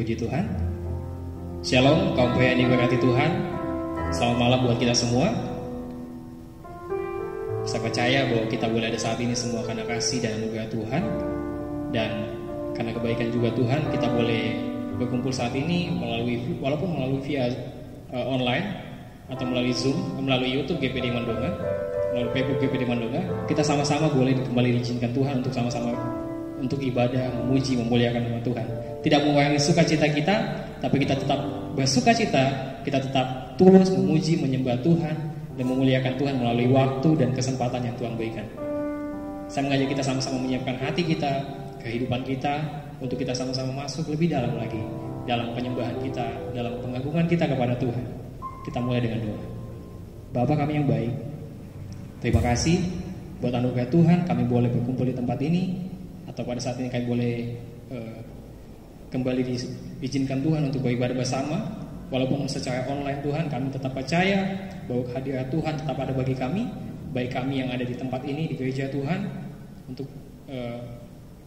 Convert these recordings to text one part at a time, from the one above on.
Puji Tuhan. Shalom, kaum pria yang diberkati Tuhan. Selamat malam buat kita semua. Saya percaya bahwa kita boleh ada saat ini semua karena kasih dan anugerah Tuhan, dan karena kebaikan juga Tuhan kita boleh berkumpul saat ini walaupun melalui via online atau melalui Zoom, melalui YouTube GPD Mandonga, melalui Facebook GPD Mandonga. Kita sama-sama boleh kembali diizinkan Tuhan untuk sama-sama untuk ibadah, memuji, memuliakan nama Tuhan. Tidak mengurangi sukacita kita, tapi kita tetap bersukacita, kita tetap tulus memuji, menyembah Tuhan dan memuliakan Tuhan melalui waktu dan kesempatan yang Tuhan berikan. Saya mengajak kita sama-sama menyiapkan hati kita, kehidupan kita, untuk kita sama-sama masuk lebih dalam lagi dalam penyembahan kita, dalam pengagungan kita kepada Tuhan. Kita mulai dengan doa. Bapa kami yang baik, terima kasih buat anugerah Tuhan kami boleh berkumpul di tempat ini, atau pada saat ini kami boleh kembali diizinkan Tuhan untuk beribadah bersama. Walaupun secara online Tuhan, kami tetap percaya bahwa kehadiran Tuhan tetap ada bagi kami, baik kami yang ada di tempat ini, di gereja Tuhan, untuk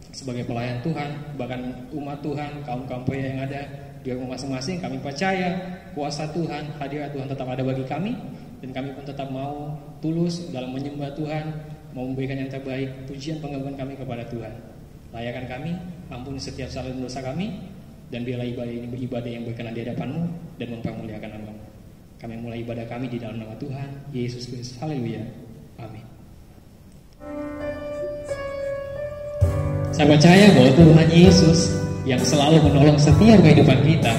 sebagai pelayan Tuhan, bahkan umat Tuhan, kaum-kaum pria yang ada di rumah masing-masing. Kami percaya kuasa Tuhan, hadirat Tuhan tetap ada bagi kami, dan kami pun tetap mau tulus dalam menyembah Tuhan, mau memberikan yang terbaik, pujian pengagungan kami kepada Tuhan. Layakan kami, ampuni setiap salah dan dosa kami, dan biarlah ibadah ini beribadah yang berkenan di hadapan-Mu dan mempermuliakan nama-Mu. Kami mulai ibadah kami di dalam nama Tuhan Yesus Kristus. Haleluya. Amin. Saya percaya bahwa Tuhan Yesus yang selalu menolong setiap kehidupan kita,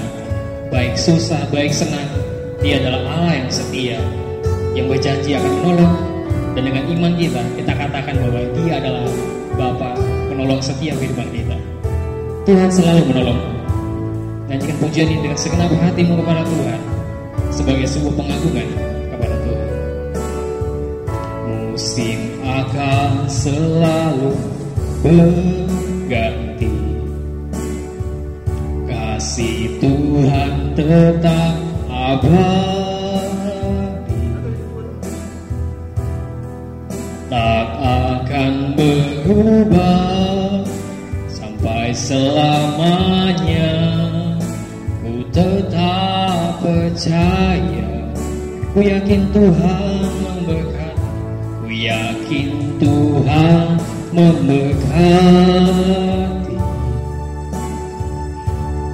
baik susah, baik senang, Dia adalah Allah yang setia, yang berjanji akan menolong. Dan dengan iman kita katakan bahwa Dia adalah Bapa penolong setiap kehidupan kita. Tuhan selalu menolong. Nyanyikan pujian ini dengan segenap hatimu kepada Tuhan, sebagai sebuah pengagungan kepada Tuhan. Musim akan selalu berganti, kasih Tuhan tetap abadi, tak akan berubah sampai selamanya. Ku tetap percaya, ku yakin Tuhan memberkati, ku yakin Tuhan memberkati,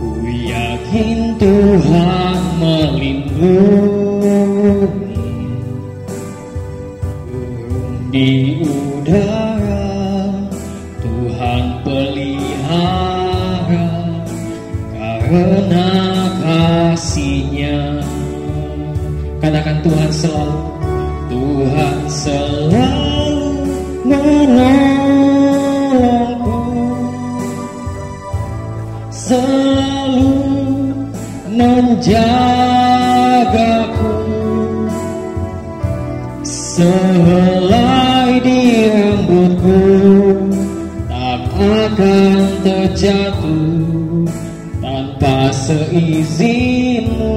ku yakin Tuhan melindungi. Burung di udara Tuhan pelihara, karena kasih-Nya. Katakan Tuhan selalu menolongku, selalu menjagaku, sehelai di rambutku tak akan terjatuh tanpa seizinmu.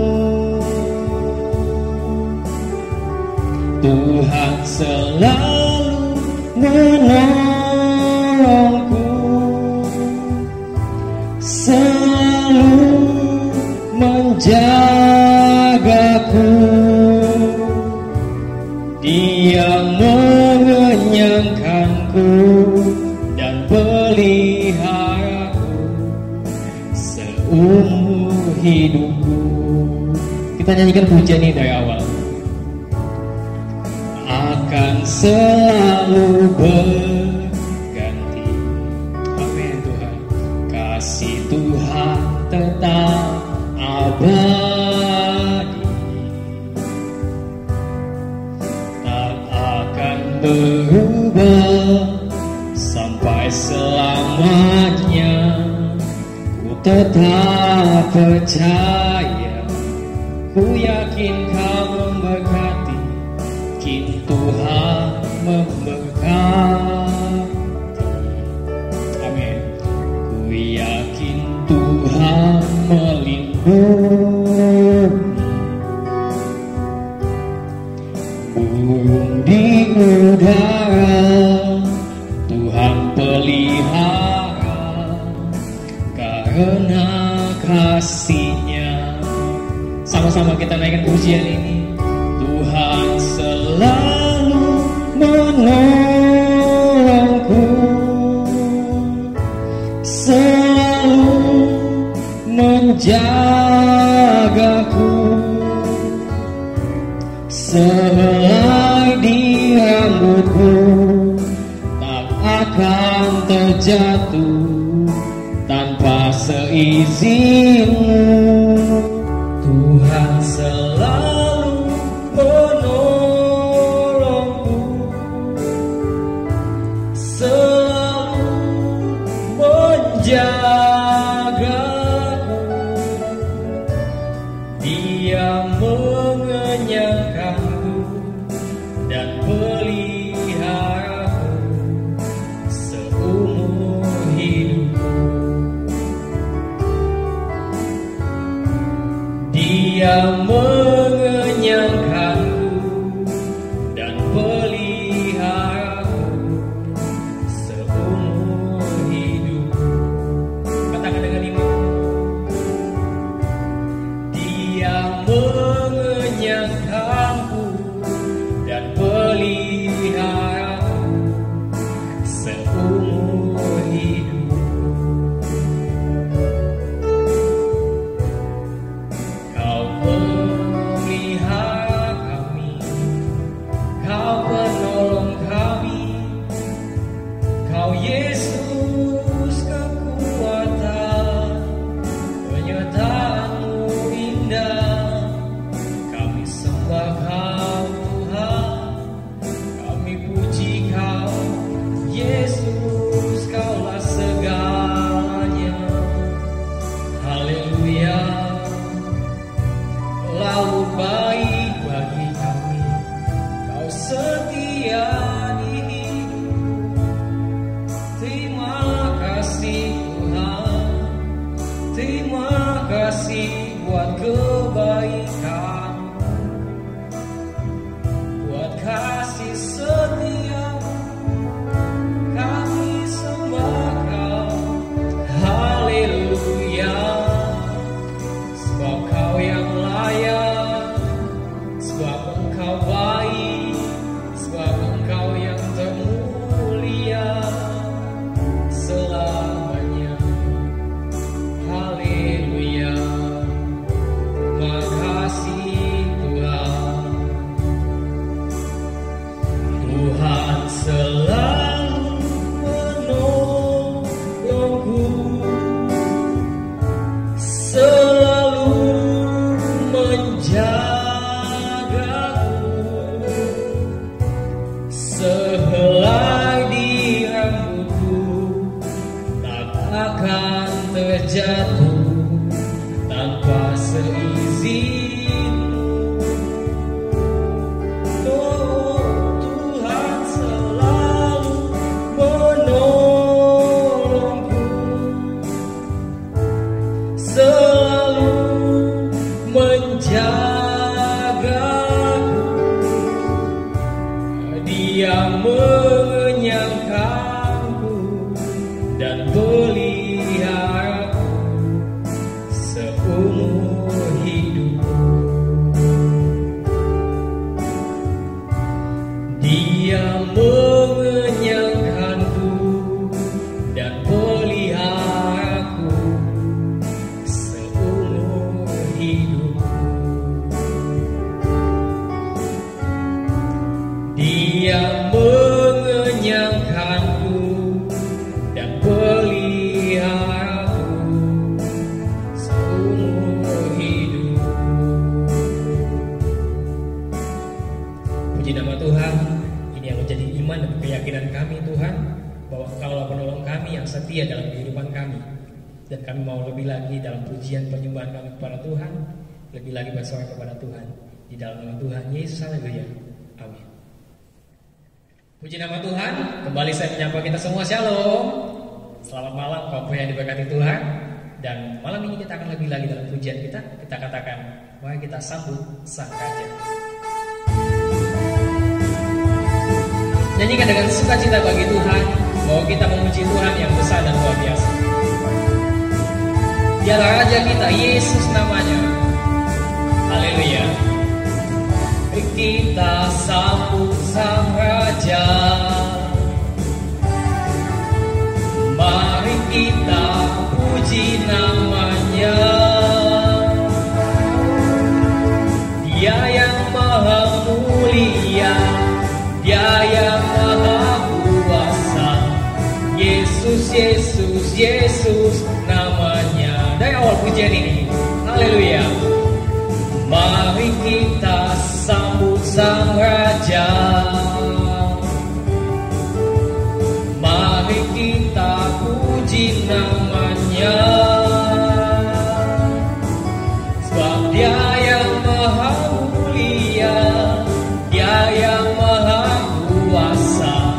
Tuhan selalu menolongku, selalu menjagaku. Dia mengenyangkanku dan peliharaku seumur hidupku. Kita nyanyikan pujian ini dari awal. Akan selalu berganti. Amin Tuhan. Kasih Tuhan tetap abadi, tak akan berubah sampai selamanya. Ku tetap percaya, ku yakin Kau memberkati, Tuhan memberkati. Amin. Ku yakin Tuhan melindungi. Burung di udara Tuhan pelihara, karena kasih sama-sama kita naikkan pujian ini. Tuhan selalu menolongku, selalu menjagaku, sehelai di rambutku tak akan terjatuh tanpa seizinmu. Tuhan selalu menolongku, selalu menjagaku, Dia mengenyangkanku dan peliharaku seumur hidupku. Dia mengenyangkanku dan peliharaku seumur hidupku. Katakan dengan iman. Dia mengenyangkanku dan peliharaku seumur hidupku. Kau pelihara kami, Kau penolong kami, Kau Yesus kekuatan, penyertaan-Mu indah. Kami sembah Kau Tuhan, kami puji Kau Yesus, Kaulah segalanya. Haleluya. Lalu baik bagi kami, Kau setia di hidup. Terima kasih Tuhan, terima kasih buat kebaikan, buat kasih setia. Kami sembah Kau, haleluya. Sebab Kau yang layak, sebab Engkau baik, sebab Engkau yang termulia selamanya. Haleluya. Makasih Tuhan. Tuhan selalu menolongku, selalu menjagaku, sehelai di rambutku tak akan terjatuh tanpa seizinmu. Oh, Tuhan selalu menolongku, selalu menjagaku, Dia mengenyangkanku dan peliharaku seumur hidupku. Dia mengenyangkanku dan peliharaku seumur hidupku. Dia mengenyangkanku dan peliharaku seumur hidupku. Puji nama Tuhan. Ini yang menjadi iman dan keyakinan kami Tuhan, bahwa Engkaulah penolong kami yang setia dalam kehidupan kami. Dan kami mau lebih lagi dalam pujian penyembahan kami kepada Tuhan, lebih lagi bersorak kepada Tuhan. Di dalam nama Tuhan Yesus, haleluya. Amin. Puji nama Tuhan. Kembali saya menyapa kita semua, shalom. Selamat malam Bapak yang diberkati Tuhan. Dan malam ini kita akan lebih lagi dalam pujian kita. Kita katakan, mari kita sambut Sang Raja. Nyanyikan dengan sukacita bagi Tuhan, bahwa kita memuji Tuhan yang besar dan luar biasa. Dialah Raja kita, Yesus namanya. Haleluya. Kita sambut Sang Raja. Mari kita puji nama-Nya. Dia yang maha mulia, Dia yang maha kuasa. Yesus, Yesus, Yesus namanya. Dari awal pujian ini, haleluya. Mari kita sambut Sang Raja. Mari kita puji nama-Nya. Sebab Dia yang maha mulia, Dia yang maha kuasa.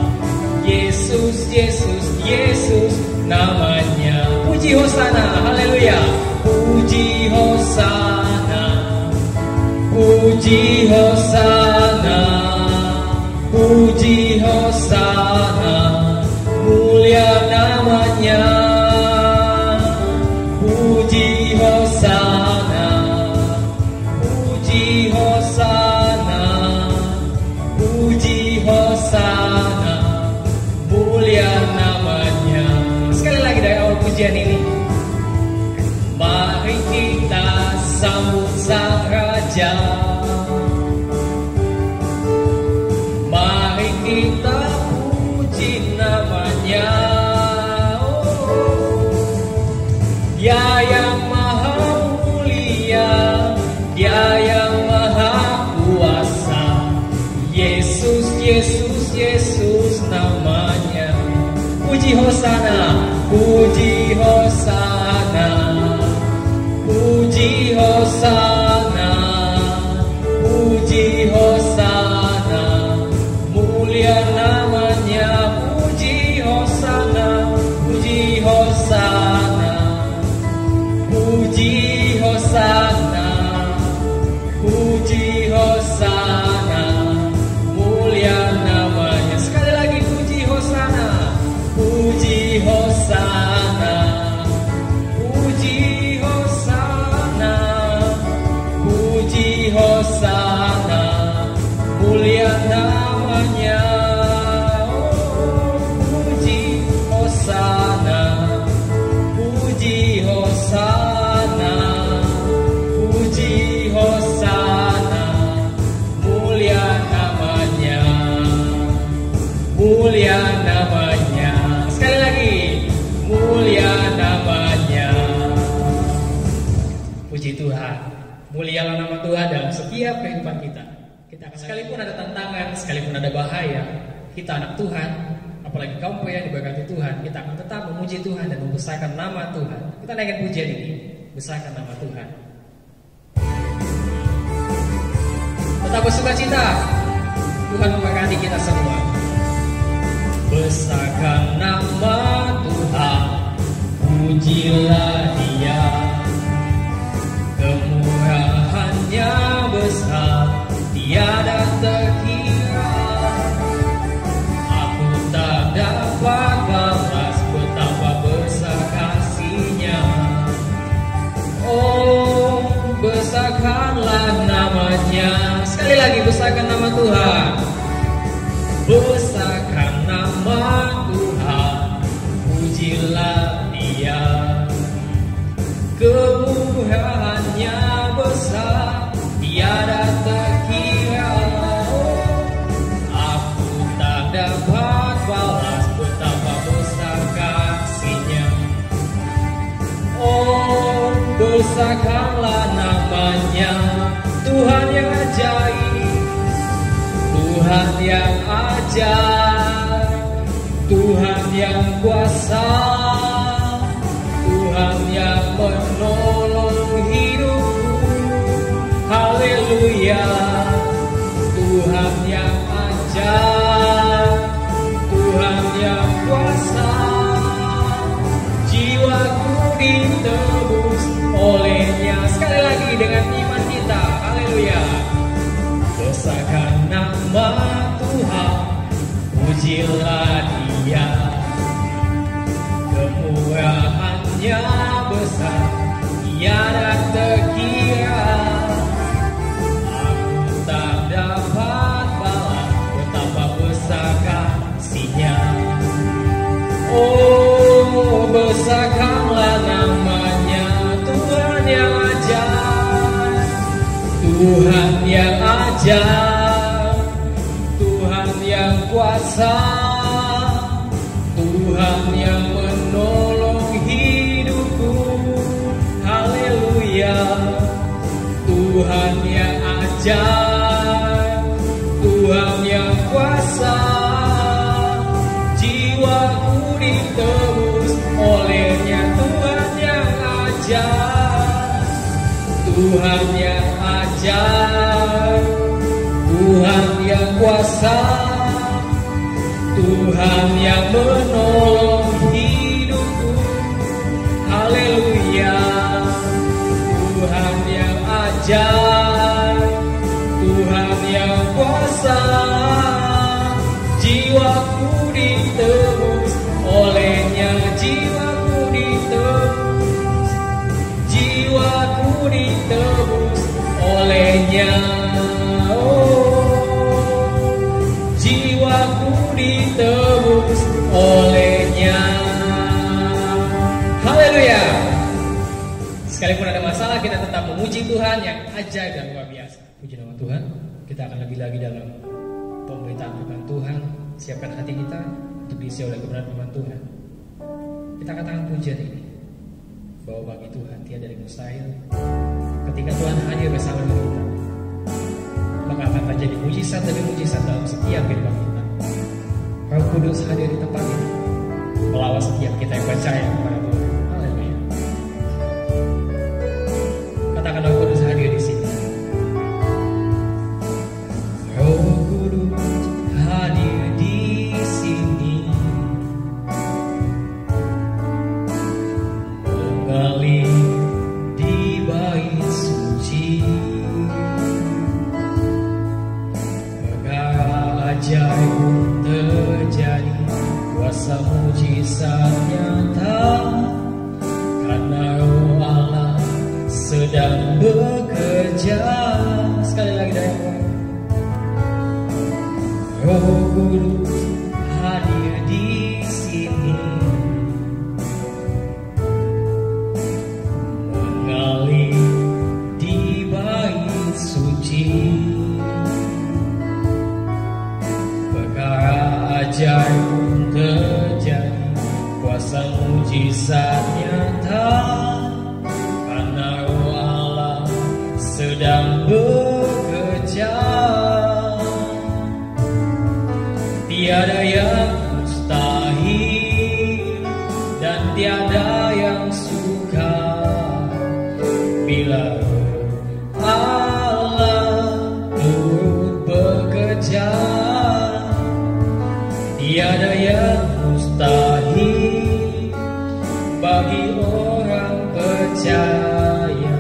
Yesus, Yesus, Yesus namanya. Puji Hosana, haleluya. Puji Hosana, puji Hosana, puji Hosana, mulia namanya. Puji Hosana, puji Hosana, puji Hosana, mulia namanya. Sekali lagi dari awal pujian ini. Mari kita sambut Sang Raja. Mari kita puji nama-Nya. Dia yang maha mulia, Dia yang maha kuasa. Yesus, Yesus, Yesus namanya. Puji Hosana, puji Hosana, puji Hosana, puji Hosana, mulia namanya. Puji Hosana, puji Hosana, puji Hosana, puji Hosana, mulia namanya. Sekali lagi puji Hosana, puji Hosana, puji Hosana, puji Hosana, mulia namanya. Puji Hosana, puji Hosana, puji Hosana, mulia namanya. Mulia namanya. Sekali lagi, mulia namanya. Puji Tuhan. Mulialah nama Tuhan dalam setiap kehidupan kita. Kita akan, sekalipun ada tantangan, sekalipun ada bahaya, kita anak Tuhan, apalagi kaum pria yang diberkati Tuhan, kita akan tetap memuji Tuhan dan membesarkan nama Tuhan. Kita naikkan pujian ini, besarkan nama Tuhan. Tetap bersukacita. Tuhan memberkati kita semua. Besarkan nama Tuhan, pujilah Dia. Kemurahannya besar, tiada terkira. Aku tak dapat balas betapa besar kasih-Nya. Oh, besarkanlah nama-Nya. Sekali lagi, besarkan nama Tuhan. Besarkan nama Tuhan, pujilah Dia. Kemurahannya besar, tiada terkira. Aku tak dapat balas betapa besar kasih-Nya. Oh, besarkanlah nama-Nya. Tuhan yang ajaib, Tuhan yang ajaib, Tuhan yang kuasa, Tuhan yang menolong hidupku. Haleluya. Tuhan yang ajaib, Tuhan yang kuasa, jiwaku ditebus oleh-Nya. Sekali lagi dengan iman kita, haleluya. Besarkan nama Tuhan, pujilah Dia. Kemurahannya besar, tiada terkira. Tuhan yang ajaib, Tuhan yang kuasa, Tuhan yang menolong hidupku. Haleluya. Tuhan yang ajaib, Tuhan yang kuasa, jiwaku ditebus olehnya. Tuhan yang ajaib, Tuhan yang ajaib, Tuhan yang kuasa, Tuhan yang menolong hidupku. Haleluya. Tuhan yang ajaib, Tuhan yang kuasa, jiwaku ditebus olehnya. Jiwaku ditebus, jiwaku ditebus olehnya. Jiwaku ditebus olehnya. Haleluya. Sekalipun ada masalah, kita tetap memuji Tuhan yang ajaib dan luar biasa. Puji nama Tuhan. Kita akan lebih lagi dalam pemberitaan firman Tuhan. Siapkan hati kita untuk diisi oleh kebenaran firman Tuhan. Kita katakan pujian ini, bahwa bagi Tuhan tiada yang mustahil. Ketika Tuhan hadir bersama dengan kita, maka akan terjadi mujizat demi mujizat dalam setiap kehidupan kita. Roh Kudus hadir di tempat ini, melawat setiap kita yang percaya kepada Tuhan. Haleluya. Katakan Roh Kudus hadir di sini. Roh Kudus hadir di sini, mengalir di bait suci. Perkara ajaib terjadi, kuasa mujizat nyata, karena Roh Allah sedang bekerja. Sekali lagi dari awal. Roh Kudus hadir di sini, mengalir di bait suci. Perkara ajaib terjadi, kuasa mujizat nyata, karena Roh Allah sedang bekerja. Tiada yang mustahil dan tiada yang sukar bila Allah turut bekerja. Tiada yang mustahil bagi orang percaya,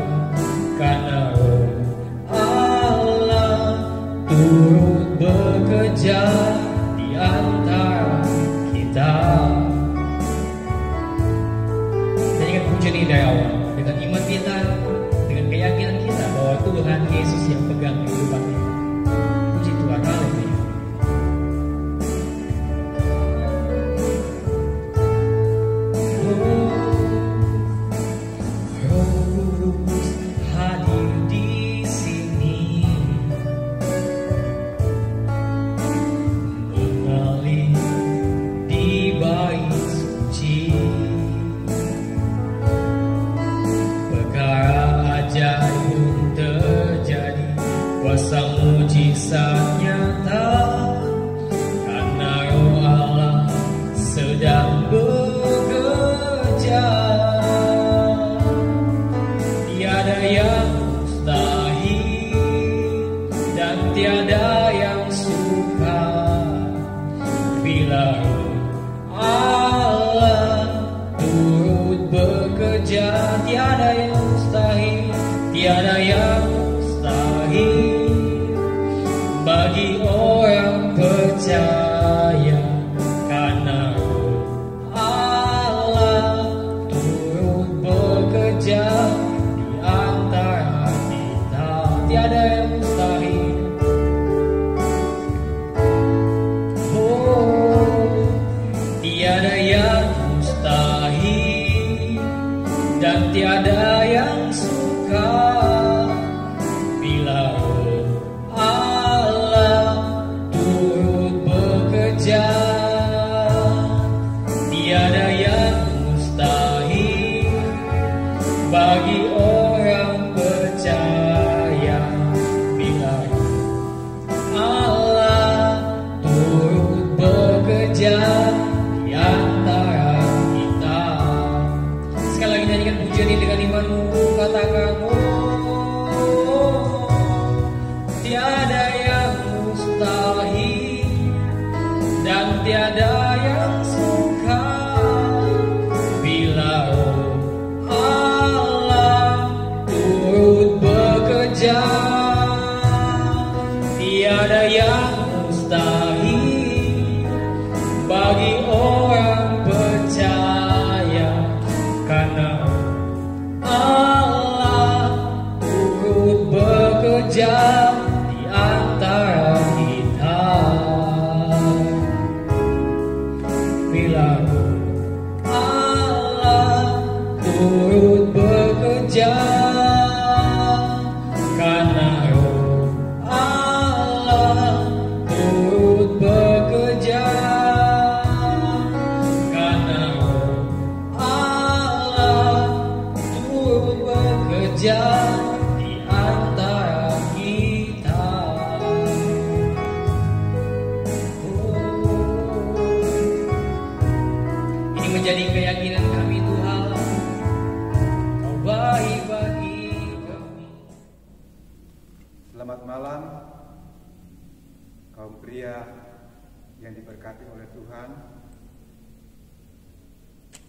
karena Roh Allah turut bekerja di antara kita. Dan ingat pujian ini dari awal, dengan iman kita, dengan keyakinan kita bahwa Tuhan Yesus yang pegang kehidupan kita. Puji Tuhan, haleluya. Kuasa mujizat nyata, karena Roh Allah sedang bekerja. Tiada yang mustahil dan tiada yang sukar bila Roh Allah turut bekerja. Tiada yang mustahil, tiada yang mustahil bagi orang percaya, karena Roh Allah turut bekerja di antara kita. Tiada yang mustahil. Oh, tiada yang mustahil dan tiada yang sukar bila yang mustahil bagi orang percaya, karena Allah turut bekerja di antara kita. Bila Allah turut bekerja, karena Roh Allah turut bekerja, karena Roh Allah turut bekerja di antara kita. Ini menjadi keyakinan kami, Tuhan, Kau baik bagi kami. Selamat malam, kaum pria yang diberkati oleh Tuhan,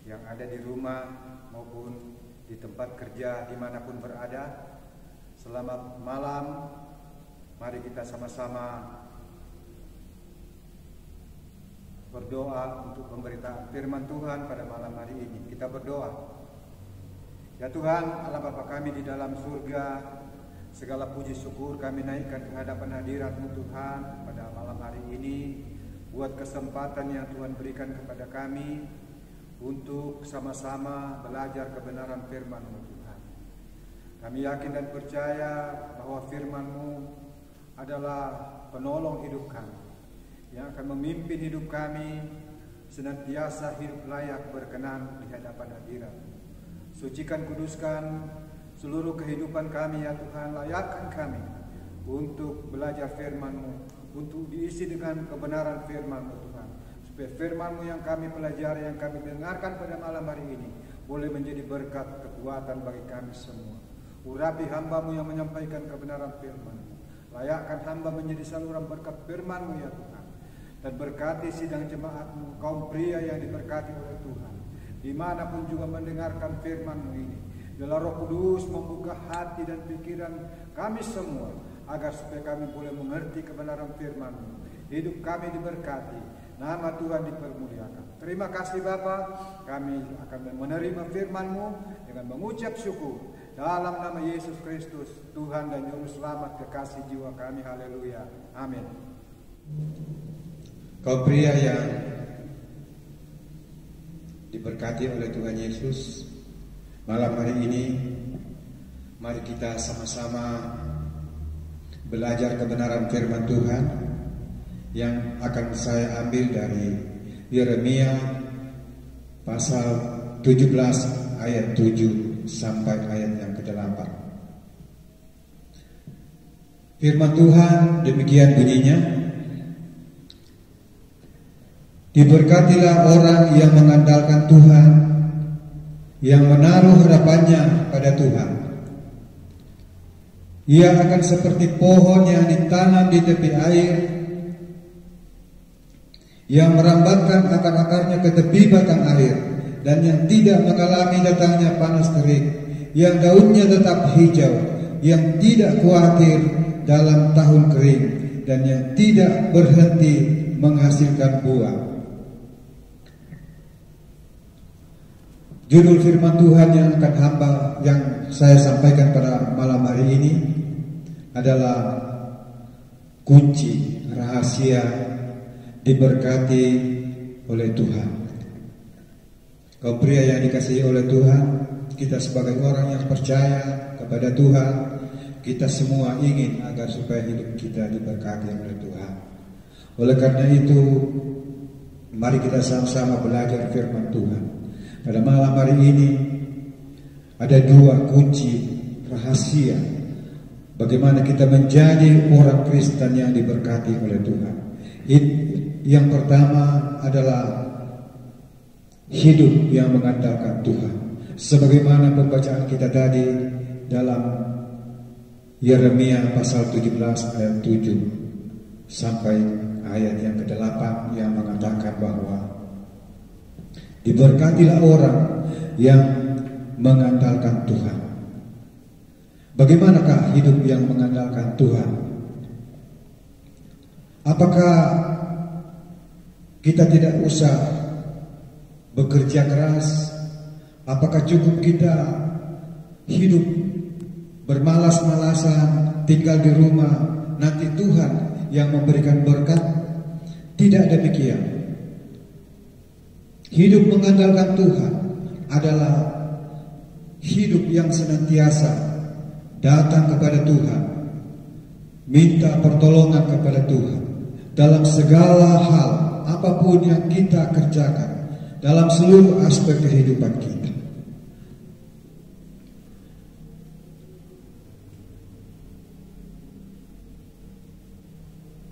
yang ada di rumah maupun di tempat kerja dimanapun berada. Selamat malam. Mari kita sama-sama berdoa untuk pemberitaan firman Tuhan pada malam hari ini. Kita berdoa. Ya Tuhan, Allah Bapa kami di dalam surga, segala puji syukur kami naikkan ke hadapan hadirat-Mu Tuhan pada malam hari ini, buat kesempatan yang Tuhan berikan kepada kami untuk sama-sama belajar kebenaran firman-Mu Tuhan. Kami yakin dan percaya bahwa firman-Mu adalah penolong hidup kami, yang akan memimpin hidup kami senantiasa hidup layak berkenan di hadapan hadirat. Sucikan, kuduskan seluruh kehidupan kami ya Tuhan. Layakkan kami untuk belajar firman-Mu, untuk diisi dengan kebenaran firman-Mu Tuhan, supaya firman-Mu yang kami pelajari, yang kami dengarkan pada malam hari ini boleh menjadi berkat kekuatan bagi kami semua. Urapi hamba-Mu yang menyampaikan kebenaran firman-Mu. Layakkan hamba menjadi saluran berkat firman-Mu ya Tuhan. Dan berkati sidang jemaat-Mu, kaum pria yang diberkati oleh Tuhan, dimanapun juga mendengarkan firman-Mu ini. Biarlah Roh Kudus membuka hati dan pikiran kami semua, agar supaya kami boleh mengerti kebenaran firman-Mu. Hidup kami diberkati, nama Tuhan dipermuliakan. Terima kasih Bapa, kami akan menerima firman-Mu dengan mengucap syukur. Dalam nama Yesus Kristus, Tuhan dan Juru Selamat kekasih jiwa kami. Haleluya. Amin. Kaum pria yang diberkati oleh Tuhan Yesus, malam hari ini mari kita sama-sama belajar kebenaran firman Tuhan yang akan saya ambil dari Yeremia pasal 17 ayat 7 sampai ayat yang ke-8. Firman Tuhan demikian bunyinya: Diberkatilah orang yang mengandalkan Tuhan, yang menaruh harapannya pada Tuhan. Ia akan seperti pohon yang ditanam di tepi air, yang merambatkan akar-akarnya ke tepi batang air, dan yang tidak mengalami datangnya panas terik, yang daunnya tetap hijau, yang tidak khawatir dalam tahun kering, dan yang tidak berhenti menghasilkan buah. Judul firman Tuhan yang saya sampaikan pada malam hari ini adalah kunci rahasia diberkati oleh Tuhan. Kaum pria yang dikasihi oleh Tuhan, kita sebagai orang yang percaya kepada Tuhan, kita semua ingin agar supaya hidup kita diberkati oleh Tuhan. Oleh karena itu, mari kita sama-sama belajar firman Tuhan. Pada malam hari ini ada dua kunci rahasia bagaimana kita menjadi orang Kristen yang diberkati oleh Tuhan. Yang pertama adalah hidup yang mengandalkan Tuhan. Sebagaimana pembacaan kita tadi dalam Yeremia pasal 17 ayat 7 sampai ayat yang ke-8 yang mengatakan bahwa diberkatilah orang yang mengandalkan Tuhan. Bagaimanakah hidup yang mengandalkan Tuhan? Apakah kita tidak usah bekerja keras? Apakah cukup kita hidup bermalas-malasan, tinggal di rumah, nanti Tuhan yang memberikan berkat? Tidak demikian. Hidup mengandalkan Tuhan adalah hidup yang senantiasa datang kepada Tuhan, minta pertolongan kepada Tuhan dalam segala hal, apapun yang kita kerjakan, dalam seluruh aspek kehidupan kita.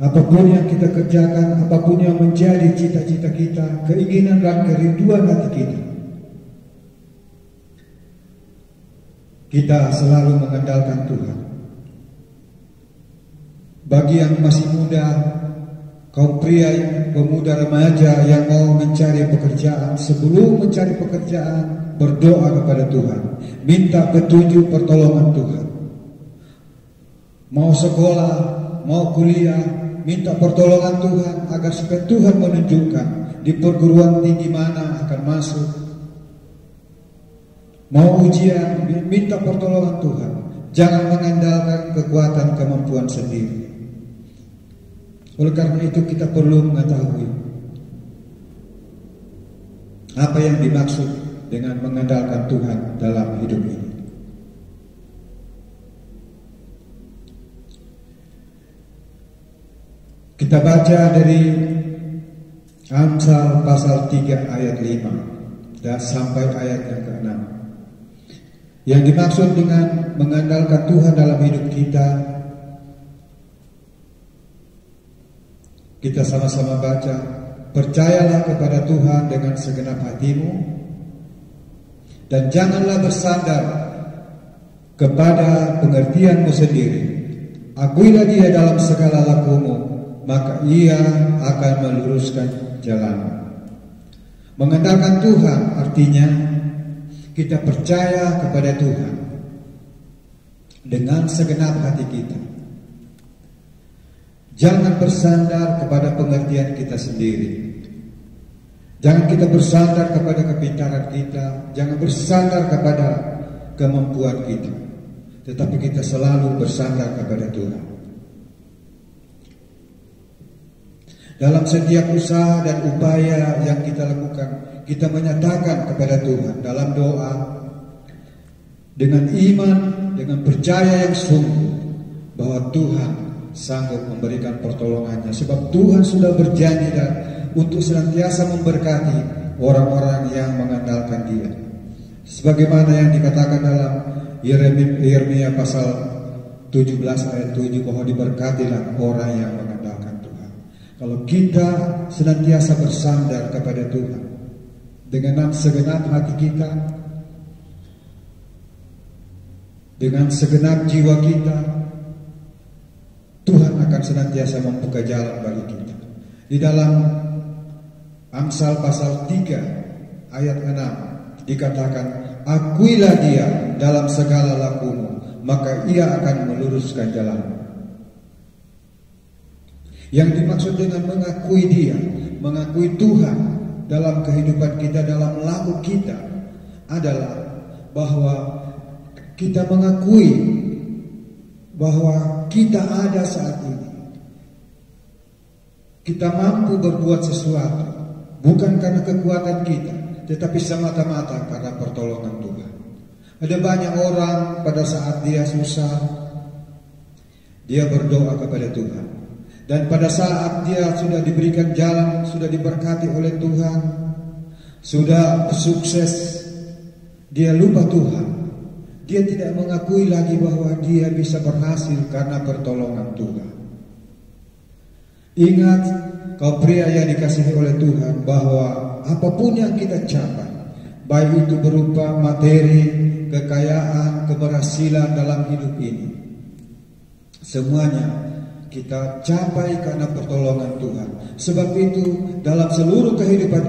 Apapun yang kita kerjakan, apapun yang menjadi cita-cita kita, keinginan dan kerinduan hati kita selalu mengandalkan Tuhan. Bagi yang masih muda, kaum pria, pemuda, remaja yang mau mencari pekerjaan, sebelum mencari pekerjaan, berdoa kepada Tuhan, minta petunjuk pertolongan Tuhan. Mau sekolah, mau kuliah, minta pertolongan Tuhan agar supaya Tuhan menunjukkan di perguruan tinggi mana akan masuk. Mau ujian, minta pertolongan Tuhan. Jangan mengandalkan kekuatan kemampuan sendiri. Oleh karena itu kita perlu mengetahui apa yang dimaksud dengan mengandalkan Tuhan dalam hidup ini. Kita baca dari Amsal pasal 3 ayat 5 dan sampai ayat yang ke-6. Yang dimaksud dengan mengandalkan Tuhan dalam hidup kita sama-sama baca. Percayalah kepada Tuhan dengan segenap hatimu, dan janganlah bersandar kepada pengertianmu sendiri. Akuilah Dia dalam segala lakumu, maka Ia akan meluruskan jalan. Mengandalkan Tuhan artinya kita percaya kepada Tuhan dengan segenap hati kita. Jangan bersandar kepada pengertian kita sendiri. Jangan kita bersandar kepada kepintaran kita, jangan bersandar kepada kemampuan kita, tetapi kita selalu bersandar kepada Tuhan. Dalam setiap usaha dan upaya yang kita lakukan, kita menyatakan kepada Tuhan dalam doa dengan iman, dengan percaya yang sungguh bahwa Tuhan sanggup memberikan pertolongannya, sebab Tuhan sudah berjanji dan untuk senantiasa memberkati orang-orang yang mengandalkan Dia. Sebagaimana yang dikatakan dalam Yeremia pasal 17 ayat 7 bahwa diberkatilah orang yang mengandalkan Tuhan. Kalau kita senantiasa bersandar kepada Tuhan dengan segenap hati kita, dengan segenap jiwa kita, Tuhan akan senantiasa membuka jalan bagi kita. Di dalam Amsal pasal 3 ayat 6 dikatakan, akuilah Dia dalam segala lakumu, maka Ia akan meluruskan jalan. Yang dimaksud dengan mengakui Dia, mengakui Tuhan dalam kehidupan kita, dalam laku kita, adalah bahwa kita mengakui bahwa kita ada saat ini. Kita mampu berbuat sesuatu bukan karena kekuatan kita, tetapi semata-mata karena pertolongan Tuhan. Ada banyak orang pada saat dia susah, dia berdoa kepada Tuhan. Dan pada saat dia sudah diberikan jalan, sudah diberkati oleh Tuhan, sudah sukses, dia lupa Tuhan. Dia tidak mengakui lagi bahwa dia bisa berhasil karena pertolongan Tuhan. Ingat, kaum pria yang dikasihi oleh Tuhan, bahwa apapun yang kita capai, baik itu berupa materi, kekayaan, keberhasilan dalam hidup ini, semuanya kita capai karena pertolongan Tuhan. Sebab itu dalam seluruh kehidupan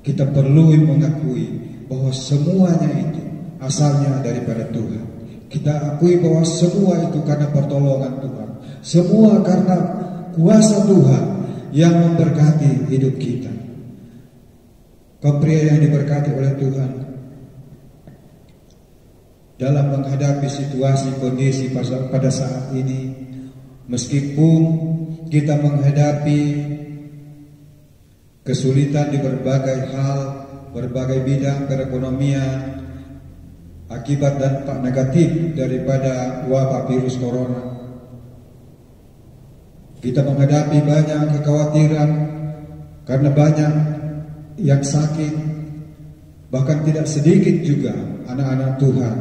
kita perlu mengakui bahwa semuanya itu asalnya daripada Tuhan. Kita akui bahwa semua itu karena pertolongan Tuhan. Semua karena kuasa Tuhan yang memberkati hidup kita. Kaum pria yang diberkati oleh Tuhan, dalam menghadapi situasi kondisi pada saat ini, meskipun kita menghadapi kesulitan di berbagai hal, berbagai bidang perekonomian, akibat dampak negatif daripada wabah virus corona, kita menghadapi banyak kekhawatiran karena banyak yang sakit, bahkan tidak sedikit juga anak-anak Tuhan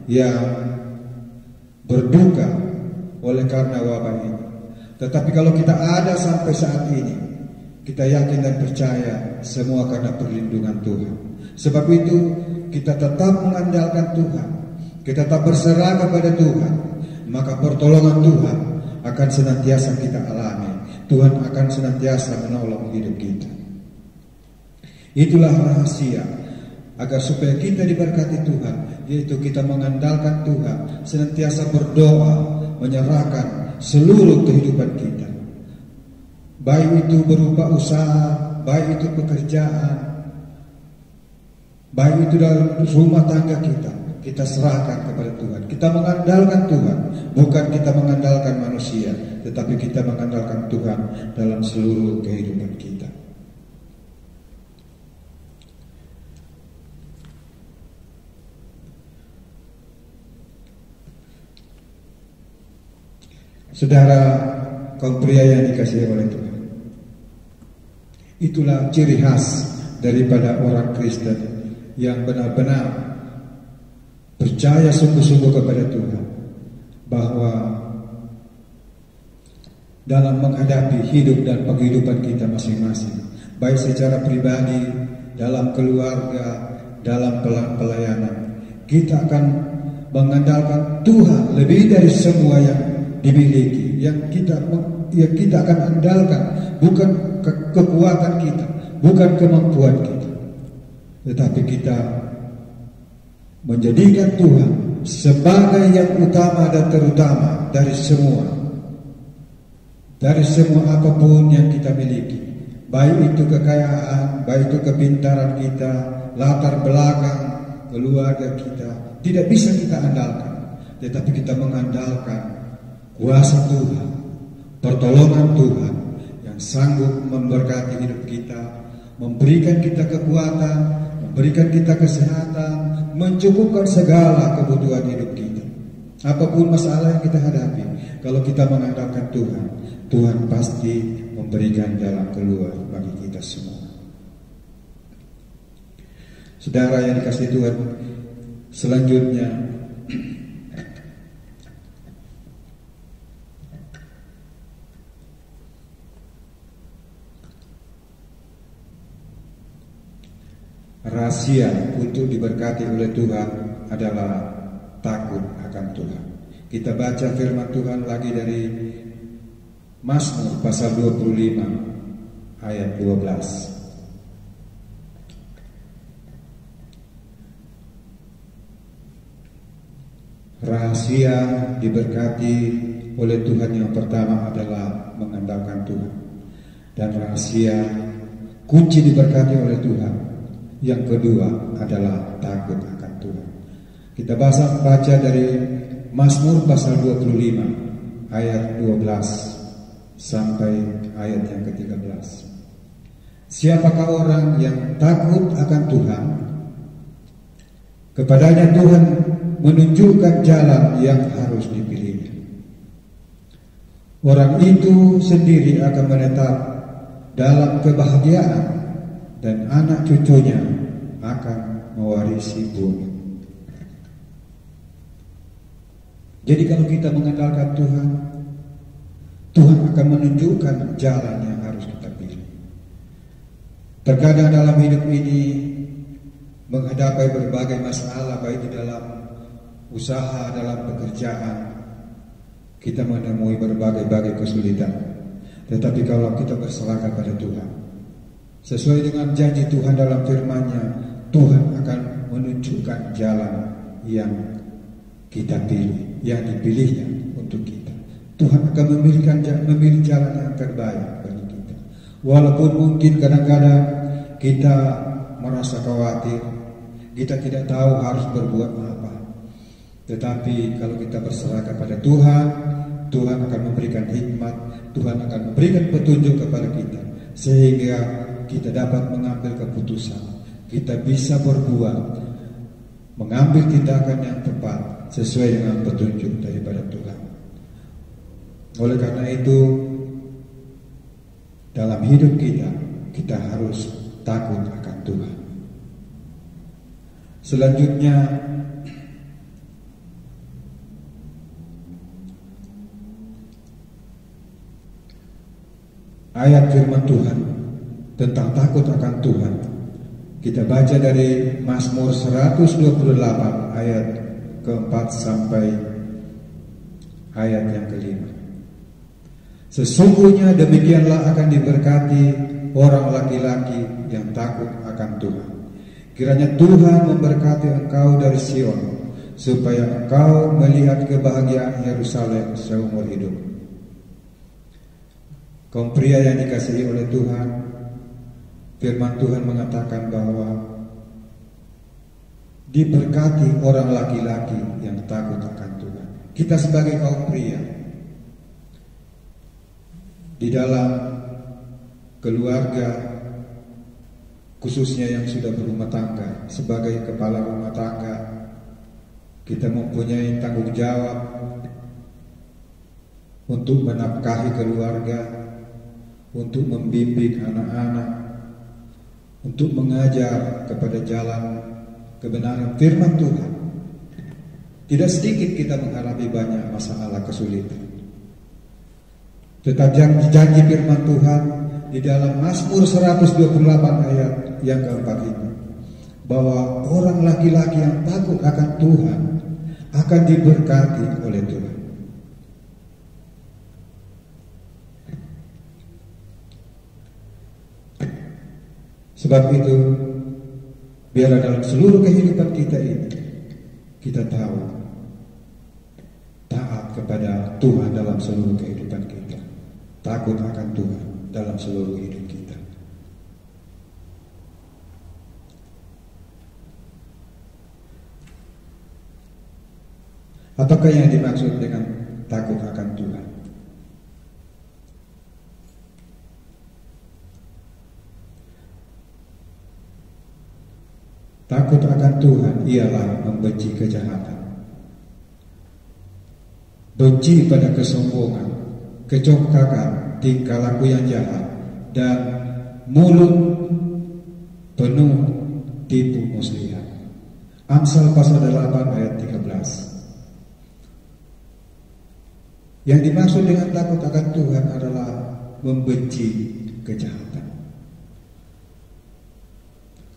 yang berduka oleh karena wabah ini. Tetapi kalau kita ada sampai saat ini, kita yakin dan percaya semua karena perlindungan Tuhan. Sebab itu kita tetap mengandalkan Tuhan, kita tetap berserah kepada Tuhan, maka pertolongan Tuhan akan senantiasa kita alami. Tuhan akan senantiasa menolong hidup kita. Itulah rahasia agar supaya kita diberkati Tuhan, yaitu kita mengandalkan Tuhan, senantiasa berdoa, menyerahkan seluruh kehidupan kita, baik itu berupa usaha, baik itu pekerjaan, baik itu dalam rumah tangga kita serahkan kepada Tuhan. Kita mengandalkan Tuhan, bukan kita mengandalkan manusia, tetapi kita mengandalkan Tuhan dalam seluruh kehidupan kita. Saudara, kaum pria yang dikasihi oleh Tuhan, itulah ciri khas daripada orang Kristen yang benar-benar percaya sungguh-sungguh kepada Tuhan, bahwa dalam menghadapi hidup dan penghidupan kita masing-masing, baik secara pribadi, dalam keluarga, dalam pelayanan, kita akan mengandalkan Tuhan lebih dari semua yang dimiliki. Yang kita akan andalkan bukan kekuatan kita, bukan kemampuan kita, tetapi kita menjadikan Tuhan sebagai yang utama dan terutama dari semua apapun yang kita miliki, baik itu kekayaan, baik itu kepintaran kita, latar belakang keluarga kita, tidak bisa kita andalkan, tetapi kita mengandalkan kuasa Tuhan, pertolongan Tuhan yang sanggup memberkati hidup kita, memberikan kita kekuatan, memberikan kita kesehatan, mencukupkan segala kebutuhan hidup kita. Apapun masalah yang kita hadapi, kalau kita mengandalkan Tuhan, Tuhan pasti memberikan jalan keluar bagi kita semua. Saudara yang dikasihi Tuhan, selanjutnya rahasia untuk diberkati oleh Tuhan adalah takut akan Tuhan. Kita baca firman Tuhan lagi dari Mazmur pasal 25 ayat 12. Rahasia diberkati oleh Tuhan yang pertama adalah mengandalkan Tuhan. Dan rahasia kunci diberkati oleh Tuhan yang kedua adalah takut akan Tuhan. Kita baca dari Mazmur pasal 25 ayat 12 sampai ayat yang ke-13. Siapakah orang yang takut akan Tuhan? Kepadanya Tuhan menunjukkan jalan yang harus dipilihnya. Orang itu sendiri akan menetap dalam kebahagiaan, dan anak cucunya akan mewarisi bumi. Jadi kalau kita mengandalkan Tuhan, Tuhan akan menunjukkan jalan yang harus kita pilih. Terkadang dalam hidup ini menghadapi berbagai masalah, baik di dalam usaha, dalam pekerjaan, kita menemui berbagai kesulitan. Tetapi kalau kita berserah kepada Tuhan, sesuai dengan janji Tuhan dalam firman-Nya, Tuhan akan menunjukkan jalan yang kita pilih, yang dipilihnya untuk kita. Tuhan akan memilih jalan yang terbaik bagi kita. Walaupun mungkin kadang-kadang kita merasa khawatir, kita tidak tahu harus berbuat apa. Tetapi kalau kita berserah kepada Tuhan, Tuhan akan memberikan hikmat, Tuhan akan memberikan petunjuk kepada kita, sehingga kita dapat mengambil keputusan. Kita bisa berbuat, mengambil tindakan yang tepat sesuai dengan petunjuk daripada Tuhan. Oleh karena itu, dalam hidup kita harus takut akan Tuhan. Selanjutnya, ayat firman Tuhan tentang takut akan Tuhan. Kita baca dari Mazmur 128 ayat keempat sampai ayat yang kelima. Sesungguhnya demikianlah akan diberkati orang laki-laki yang takut akan Tuhan. Kiranya Tuhan memberkati engkau dari Sion, supaya engkau melihat kebahagiaan Yerusalem seumur hidup. Kaum pria yang dikasihi oleh Tuhan, firman Tuhan mengatakan bahwa diberkati orang laki-laki yang takut akan Tuhan. Kita sebagai kaum pria, di dalam keluarga, khususnya yang sudah berumah tangga, sebagai kepala rumah tangga, kita mempunyai tanggung jawab untuk menafkahi keluarga, untuk membimbing anak-anak, untuk mengajar kepada jalan kebenaran firman Tuhan. Tidak sedikit kita menghadapi banyak masalah kesulitan. Tetapi janji firman Tuhan di dalam Mazmur 128 ayat yang keempat ini, bahwa orang laki-laki yang takut akan Tuhan akan diberkati oleh Tuhan. Sebab itu, biarlah dalam seluruh kehidupan kita ini, kita tahu taat kepada Tuhan dalam seluruh kehidupan kita, takut akan Tuhan dalam seluruh hidup kita. Apakah yang dimaksud dengan takut akan Tuhan? Takut akan Tuhan ialah membenci kejahatan, benci pada kesombongan, kecongkakan, tingkah laku yang jahat, dan mulut penuh tipu muslihat. Amsal pasal 8 ayat 13. Yang dimaksud dengan takut akan Tuhan adalah membenci kejahatan.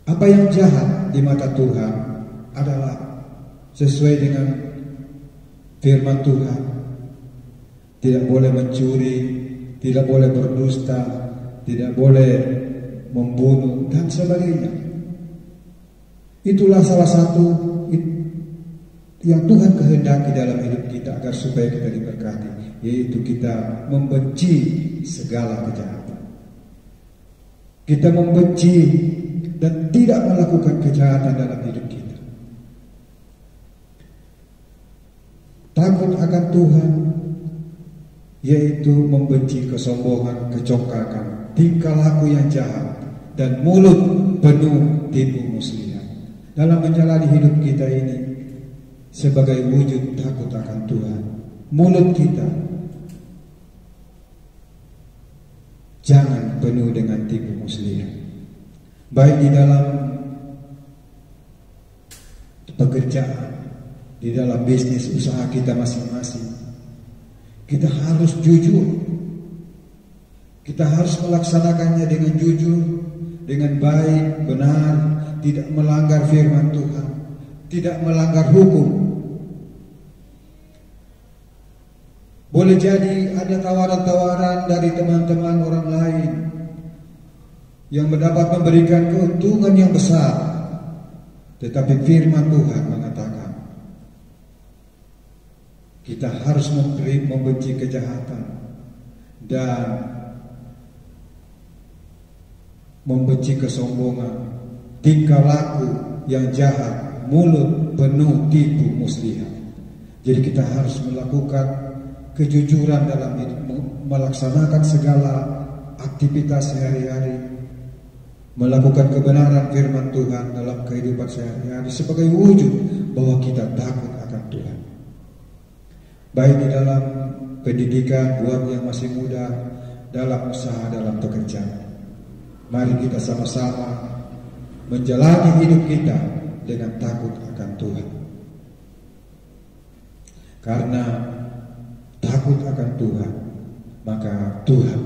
Apa yang jahat di mata Tuhan adalah sesuai dengan firman Tuhan. Tidak boleh mencuri, tidak boleh berdusta, tidak boleh membunuh, dan sebagainya. Itulah salah satu yang Tuhan kehendaki dalam hidup kita agar supaya kita diberkati, yaitu kita membenci segala kejahatan. Kita membenci dan tidak melakukan kejahatan dalam hidup kita. Takut akan Tuhan yaitu membenci kesombongan, kecongkakan, tingkah laku yang jahat, dan mulut penuh tipu muslihat. Dalam menjalani hidup kita ini sebagai wujud takut akan Tuhan, mulut kita jangan penuh dengan tipu muslihat. Baik di dalam pekerjaan, di dalam bisnis usaha kita masing-masing, kita harus jujur. Kita harus melaksanakannya dengan jujur, dengan baik, benar, tidak melanggar firman Tuhan, tidak melanggar hukum. Boleh jadi ada tawaran-tawaran dari teman-teman orang lain yang mendapat memberikan keuntungan yang besar, tetapi firman Tuhan mengatakan Kita harus membenci kejahatan dan membenci kesombongan, tingkah laku yang jahat, mulut penuh tipu muslihat. Jadi kita harus melakukan kejujuran dalam hidup, melaksanakan segala aktivitas sehari-hari, melakukan kebenaran firman Tuhan dalam kehidupan sehari-hari sebagai wujud bahwa kita takut akan Tuhan. Baik di dalam pendidikan buat yang masih muda, dalam usaha, dalam pekerjaan. Mari kita sama-sama menjalani hidup kita dengan takut akan Tuhan. Karena takut akan Tuhan, maka Tuhan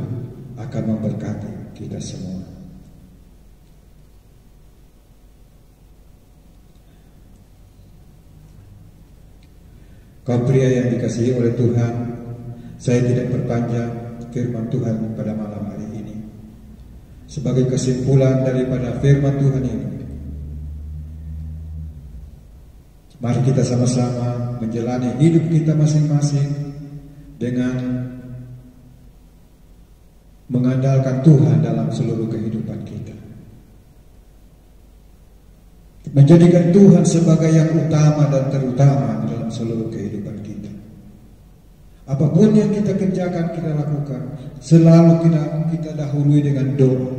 akan memberkati kita semua. Kaum pria yang dikasihi oleh Tuhan, saya tidak perpanjang firman Tuhan pada malam hari ini. Sebagai kesimpulan daripada firman Tuhan ini, mari kita sama-sama menjalani hidup kita masing-masing dengan mengandalkan Tuhan dalam seluruh kehidupan kita. Menjadikan Tuhan sebagai yang utama dan terutama dalam seluruh kehidupan kita. Apapun yang kita kerjakan, kita lakukan, selalu kita dahului dengan doa,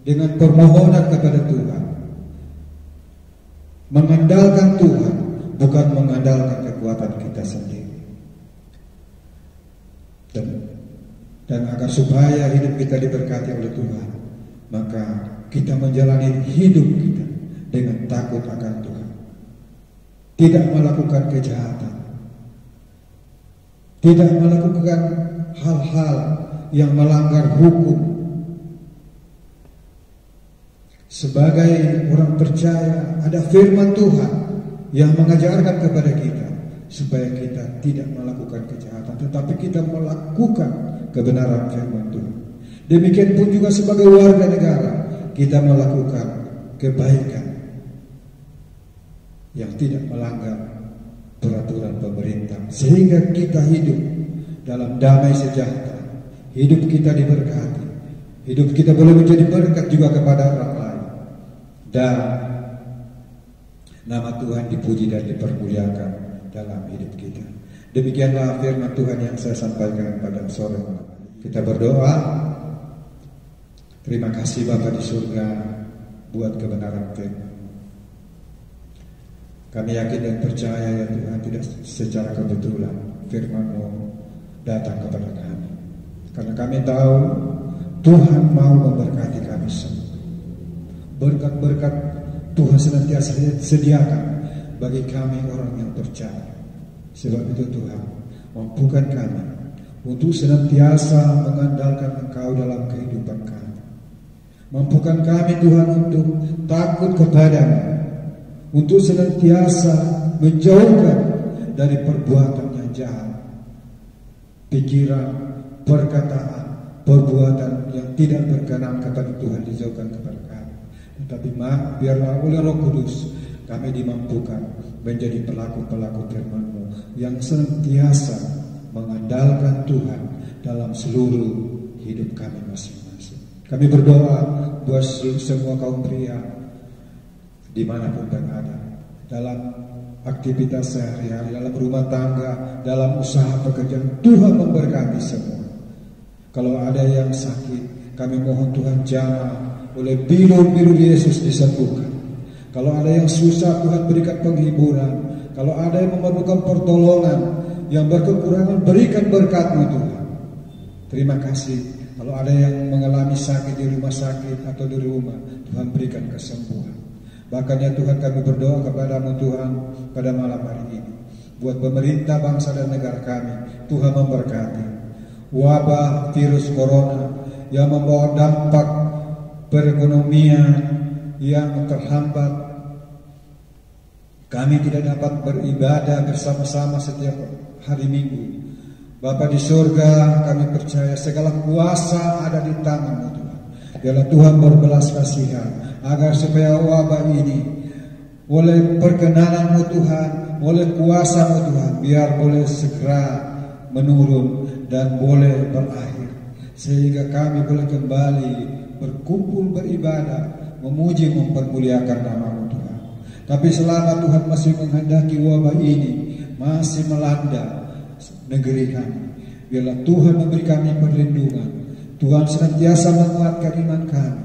dengan permohonan kepada Tuhan. Mengandalkan Tuhan, bukan mengandalkan kekuatan kita sendiri. Dan agar supaya hidup kita diberkati oleh Tuhan, maka kita menjalani hidup kita dengan takut akan Tuhan. Tidak melakukan kejahatan, tidak melakukan hal-hal yang melanggar hukum. Sebagai orang percaya, ada firman Tuhan yang mengajarkan kepada kita supaya kita tidak melakukan kejahatan, tetapi kita melakukan kebenaran firman Tuhan. Demikian pun juga sebagai warga negara, kita melakukan kebaikan yang tidak melanggar peraturan pemerintah, sehingga kita hidup dalam damai sejahtera, hidup kita diberkati, hidup kita boleh menjadi berkat juga kepada orang lain, dan nama Tuhan dipuji dan dipermuliakan dalam hidup kita. Demikianlah firman Tuhan yang saya sampaikan pada sore malam. Kita berdoa. Terima kasih Bapa di surga buat kebenaran firman. Kami yakin dan percaya ya Tuhan, tidak secara kebetulan firman-Mu datang kepada kami. Karena kami tahu Tuhan mau memberkati kami semua. Berkat-berkat Tuhan senantiasa sediakan bagi kami orang yang percaya. Sebab itu Tuhan, mampukan kami untuk senantiasa mengandalkan Engkau dalam kehidupan kami. Mampukan kami Tuhan untuk takut kepadamu, untuk senantiasa menjauhkan dari perbuatan yang jahat, pikiran, perkataan, perbuatan yang tidak berkenan kepada Tuhan dijauhkan kepada kami. Tetapi biarlah oleh Roh Kudus kami dimampukan menjadi pelaku-pelaku firman-Mu yang senantiasa mengandalkan Tuhan dalam seluruh hidup kami masing-masing. Kami berdoa buat semua kaum pria dimanapun berada, dalam aktivitas sehari-hari, dalam rumah tangga, dalam usaha pekerjaan, Tuhan memberkati semua. Kalau ada yang sakit, kami mohon Tuhan jamah oleh bilur-bilur Yesus disembuhkan. Kalau ada yang susah, Tuhan berikan penghiburan. Kalau ada yang memerlukan pertolongan, yang berkekurangan, berikan berkat-Mu Tuhan. Terima kasih. Kalau ada yang mengalami sakit di rumah sakit atau di rumah, Tuhan berikan kesembuhan. Bahkan ya Tuhan, kami berdoa kepada-Mu Tuhan pada malam hari ini, buat pemerintah bangsa dan negara kami, Tuhan memberkati. Wabah virus corona yang membawa dampak perekonomian yang terhambat, kami tidak dapat beribadah bersama-sama setiap hari Minggu. Bapa di surga, kami percaya segala kuasa ada di tangan-Mu Tuhan. Biarlah Tuhan berbelas kasihan agar supaya wabah ini oleh perkenanan-Mu Tuhan oleh kuasa-Mu Tuhan, biar boleh segera menurun dan boleh berakhir, sehingga kami boleh kembali berkumpul beribadah, memuji mempermuliakan nama-Mu Tuhan. Tapi selama Tuhan masih menghendaki wabah ini masih melanda negeri kami, biarlah Tuhan memberi kami perlindungan. Tuhan senantiasa menguatkan iman kami,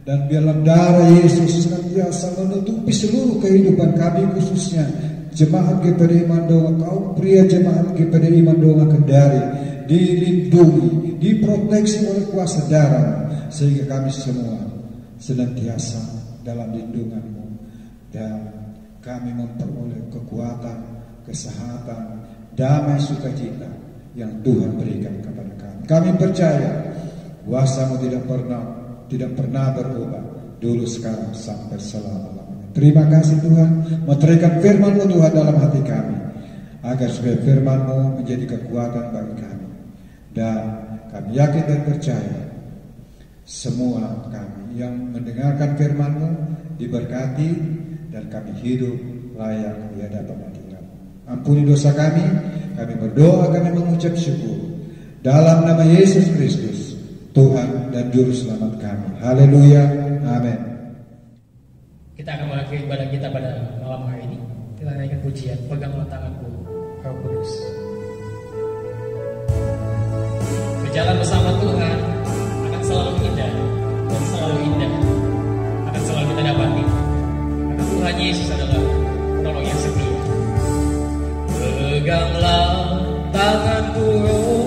dan biarlah darah Yesus senantiasa menutupi seluruh kehidupan kami, khususnya jemaat GPDI Mandonga, kaum pria jemaat GPDI Mandonga Kendari, dilindungi, diproteksi oleh kuasa darah, sehingga kami semua senantiasa dalam lindungan-Mu, dan kami memperoleh kekuatan, kesehatan, damai, sukacita yang Tuhan berikan kepada kami. Kami percaya kuasa-Mu tidak pernah berubah, dulu, sekarang, sampai selama-lamanya. Terima kasih Tuhan, meteraikan firman-Mu Tuhan dalam hati kami, agar supaya firman-Mu menjadi kekuatan bagi kami. Dan kami yakin dan percaya semua kami yang mendengarkan firman-Mu diberkati, dan kami hidup layak di hadapan Tuhan. Ampuni dosa kami berdoa, kami mengucap syukur dalam nama Yesus Kristus, Tuhan dan Juru Selamat kami. Haleluya, amin. Kita akan mengakhiri ibadah kita pada malam hari ini. Kita naikkan pujian, peganglah tanganku, Roh Kudus. Berjalan bersama Tuhan akan selalu indah, dan selalu indah akan selalu kita dapati. Karena Tuhan Yesus adalah penolong yang setia. Peganglah tanganku, Roh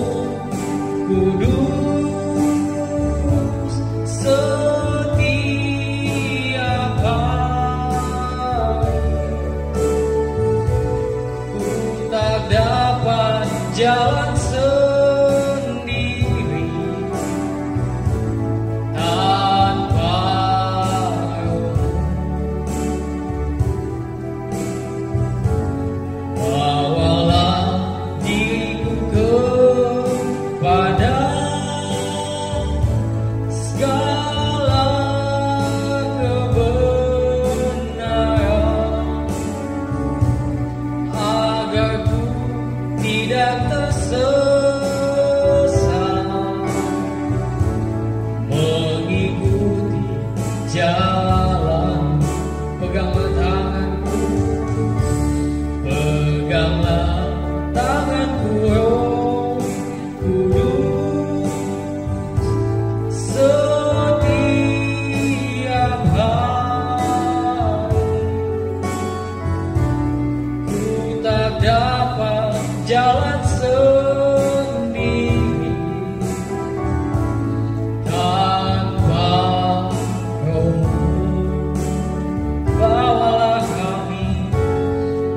Kudus, setiap hari ku tak dapat jalan sendiri tanpa Roh. Bawalah diriku kepada segala kebenaran, agar ku tidak tersesat, mengikuti jalan. Peganglah tanganku, peganglah tanganku, Roh Kudus, setiap hari ku tak dapat jalan sendiri tanpa Roh. Bawalah kami,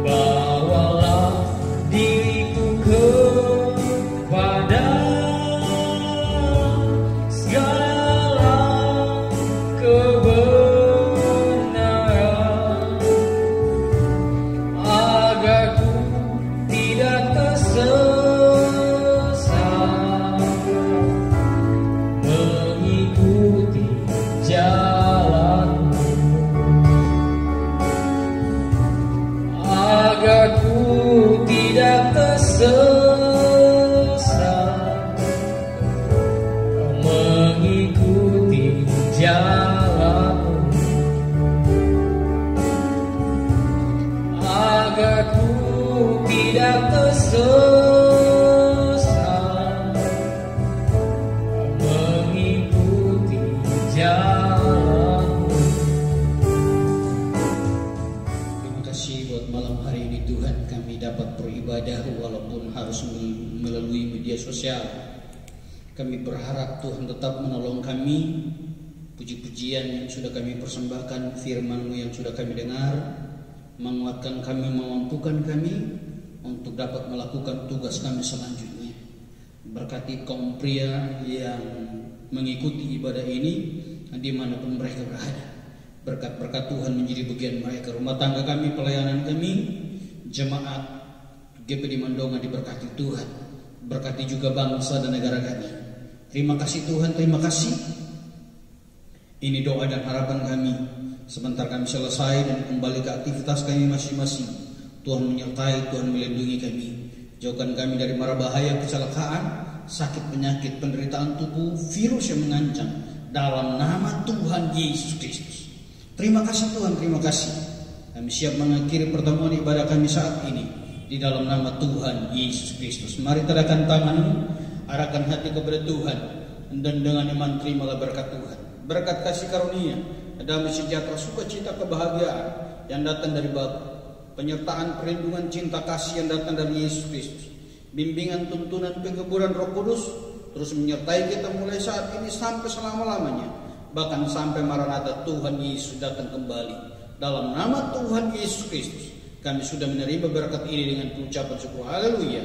bawalah diriku kepada segala kebenaran, agar ku tidak tersesat, mengikuti jalan-Mu, agar ku tidak tersesat, mengikuti jalan-Mu, agar ku tidak tersesat, mengikuti jalan-Mu. Terima kasih buat malam hari ini Tuhan, kami dapat beribadah walaupun harus melalui media sosial. Kami berharap Tuhan tetap menolong kami. Puji-pujian yang sudah kami persembahkan, firman-Mu yang sudah kami dengar, menguatkan kami, memampukan kami untuk dapat melakukan tugas kami selanjutnya. Berkati kaum pria yang mengikuti ibadah ini dimanapun mereka berada. Berkat-berkat Tuhan menjadi bagian mereka. Rumah tangga kami, pelayanan kami, jemaat GPDI Mandonga diberkati Tuhan. Berkati juga bangsa dan negara kami. Terima kasih Tuhan, terima kasih. Ini doa dan harapan kami. Sebentar kami selesai dan kembali ke aktivitas kami masing-masing. Tuhan menyertai, Tuhan melindungi kami. Jauhkan kami dari mara bahaya, kecelakaan, sakit, penyakit, penderitaan tubuh, virus yang mengancam, dalam nama Tuhan Yesus Kristus. Terima kasih Tuhan, terima kasih. Kami siap mengakhiri pertemuan ibadah kami saat ini di dalam nama Tuhan Yesus Kristus. Mari tadahkan tanganmu, arahkan hati kepada Tuhan, dan dengan iman terimalah berkat Tuhan. Berkat kasih karunia, damai sejahtera, sukacita, kebahagiaan yang datang dari Bapa, penyertaan, perlindungan, cinta kasih yang datang dari Yesus Kristus, bimbingan, tuntunan, penghiburan Roh Kudus terus menyertai kita mulai saat ini sampai selama-lamanya, bahkan sampai Maranatha Tuhan Yesus datang kembali. Dalam nama Tuhan Yesus Kristus kami sudah menerima berkat ini dengan ucapan syukur. Haleluya.